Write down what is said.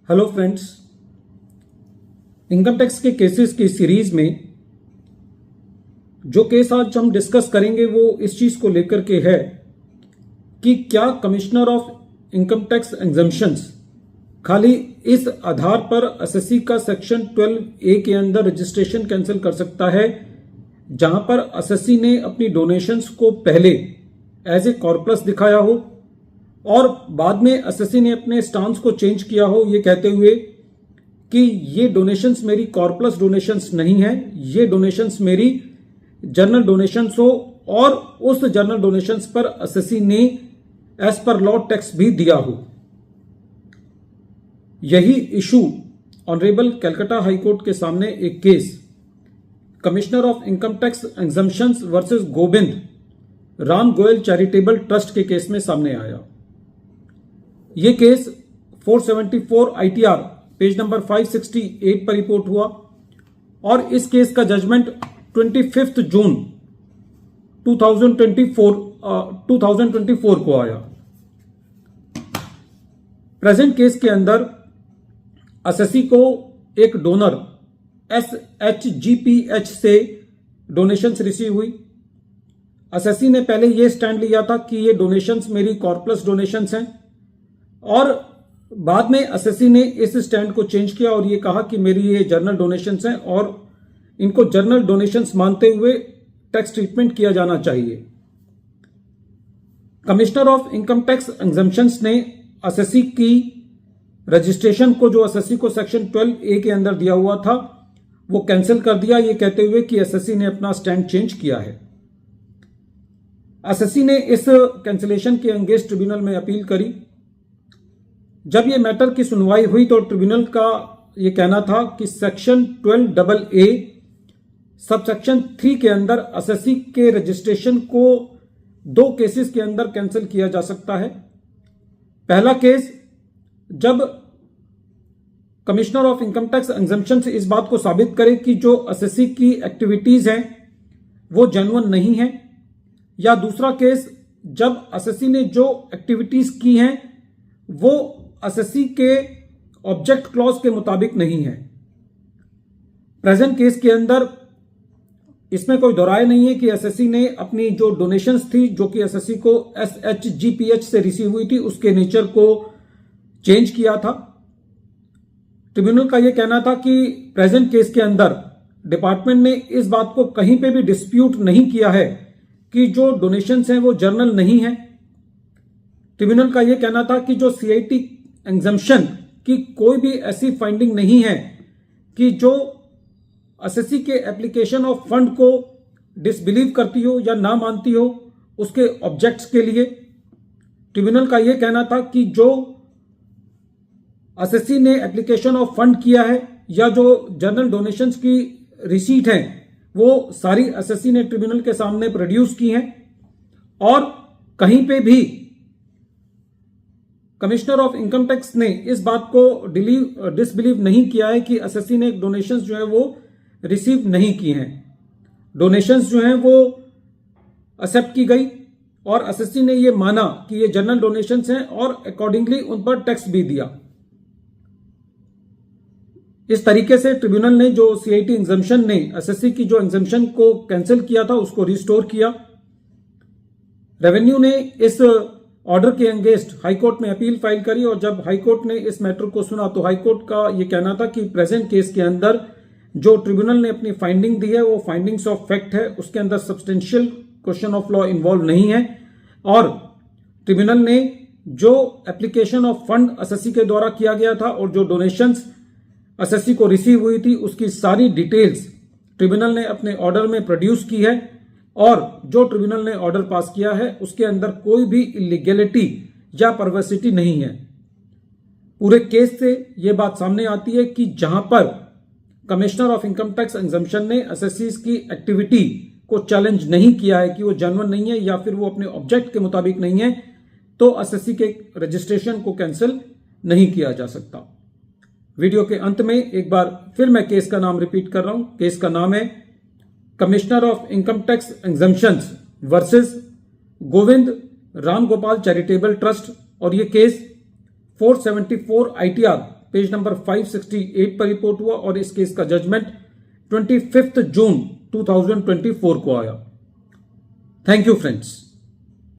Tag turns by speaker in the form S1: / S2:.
S1: Hello friends, income tax के cases की series में जो केस आज हम डिस्कस करेंगे वो इस चीज को लेकर के है कि क्या commissioner of income tax exemptions खाली इस आधार पर एसएससी का सेक्शन 12A के अंदर रजिस्ट्रेशन कैंसिल कर सकता है जहां पर एसएससी ने अपनी डोनेशंस को पहले एज ए कॉर्पस दिखाया हो और बाद में एसएससी ने अपने स्टांस को चेंज किया हो ये कहते हुए कि ये डोनेशंस मेरी कॉर्पस डोनेशंस नहीं है, ये डोनेशंस मेरी जनरल डोनेशंस हो और उस जनरल डोनेशंस पर एसएससी ने एज पर लॉ टैक्स भी दिया हो। यही issue honourable Calcutta high court के सामने एक case commissioner of income tax exemptions versus Govind Ram Goyal charitable trust के केस में सामने आया। यह केस 474 ITR पेज नंबर 568 पर रिपोर्ट हुआ और इस केस का जजमेंट 25 जून 2024 को आया। प्रेजेंट केस के अंदर एसएससी को एक डोनर SHGPH से डोनेशंस रिसीव हुई। एसएससी ने पहले यह स्टैंड लिया था कि ये डोनेशंस मेरी कॉर्पस डोनेशंस हैं और बाद में एसएससी ने इस स्टैंड को चेंज किया और ये कहा कि मेरी ये जर्नल डोनेशंस हैं और इनको जर्नल डोनेशंस मानते हुए टैक्स ट्रीटमेंट किया जाना चाहिए। Commissioner of income tax exemptions ने एसएससी की रजिस्ट्रेशन को जो एसएससी को सेक्शन 12A के अंदर दिया हुआ था वो कैंसिल कर दिया, ये कहते हुए कि एसएससी ने अपना स्टैंड चेंज किया है। एसएससी ने इस कैंसिलेशन के अगेंस्ट ट्रिब्यूनल में अपील करी। जब ये मैटर की सुनवाई हुई तो ट्रिब्यूनल का ये कहना था कि सेक्शन 12AA सबसेक्शन 3 के अंदर एसएससी के रजिस्ट्रेशन को 2 केसेस के अंदर कैंसिल किया जा सकता है। पहला केस जब commissioner of income tax exemption से इस बात को साबित करे कि जो एसएससी की एक्टिविटीज हैं वो जेन्युइन नहीं है, या दूसरा केस जब एसएससी ने जो एक्टिविटीज की हैं वो एसएससी के ऑब्जेक्ट क्लॉज के मुताबिक नहीं है। प्रेजेंट केस के अंदर इसमें कोई दोराय नहीं है कि एसएससी ने अपनी जो डोनेशंस थी जो कि एसएससी को SHGPH से रिसीव हुई थी उसके नेचर को चेंज किया था। ट्रिब्यूनल का यह कहना था कि प्रेजेंट केस के अंदर डिपार्टमेंट ने इस बात को कहीं पे भी डिस्प्यूट नहीं किया है कि जो डोनेशंस हैं वो जर्नल नहीं है। ट्रिब्यूनल का यह कहना था कि जो CIT एग्जम्पशन की कोई भी ऐसी फाइंडिंग नहीं है कि जो एसएससी के एप्लीकेशन ऑफ फंड को डिसबिलीव करती हो या ना मानती हो उसके ऑब्जेक्ट्स के लिए। ट्रिब्यूनल का यह कहना था कि जो एसएससी ने एप्लीकेशन ऑफ फंड किया है या जो जनरल डोनेशंस की रिसीट है वो सारी एसएससी ने ट्रिब्यूनल के सामने प्रोड्यूस की हैं और कहीं पे भी कमिश्नर ऑफ इनकम टैक्स ने इस बात को डिसबिलीव नहीं किया है कि एसएससी ने डोनेशंस जो है वो रिसीव नहीं की हैं। डोनेशंस जो हैं वो एक्सेप्ट की गई और एसएससी ने ये माना कि ये जनरल डोनेशंस हैं और अकॉर्डिंगली उन पर टैक्स भी दिया। इस तरीके से ट्रिब्यूनल ने जो CIT एग्जम्पशन ने एसएससी की जो एग्जम्पशन को कैंसिल किया था उसको रिस्टोर किया। रेवेन्यू ने इस ऑर्डर के अगेंस्ट हाईकोर्ट में अपील फाइल करी और जब हाईकोर्ट ने इस मैटर को सुना तो हाईकोर्ट का यह कहना था कि प्रेजेंट केस के अंदर जो ट्रिब्यूनल ने अपनी फाइंडिंग दी है वो फाइंडिंग्स ऑफ फैक्ट है, उसके अंदर substantial question of law involve नहीं है और ट्रिब्यूनल ने जो एप्लीकेशन ऑफ फंड एसएससी के द्वारा किया गया था और जो डोनेशंस एसएससी को रिसीव हुई थी उसकी सारी डिटेल्स ट्रिब्यूनल ने अपने ऑर्डर में प्रोड्यूस की है और जो ट्रिब्यूनल ने ऑर्डर पास किया है उसके अंदर कोई भी इलीगैलिटी या परवर्सिटी नहीं है। पूरे केस से यह बात सामने आती है कि जहां पर commissioner of income tax exemption ने एसएससी की एक्टिविटी को चैलेंज नहीं किया है कि वो जेन्युइन नहीं है या फिर वो अपने ऑब्जेक्ट के मुताबिक नहीं है तो एसएससी के रजिस्ट्रेशन को कैंसिल नहीं किया जा सकता। वीडियो के अंत में एक बार फिर मैं केस का नाम रिपीट कर रहा हूं। केस का नाम है commissioner of income tax exemptions versus Govind Ram Gopal charitable trust और ये केस 474 ITR पेज नंबर 568 पर रिपोर्ट हुआ और इस केस का जजमेंट 25 जून 2024 को आया। Thank you friends.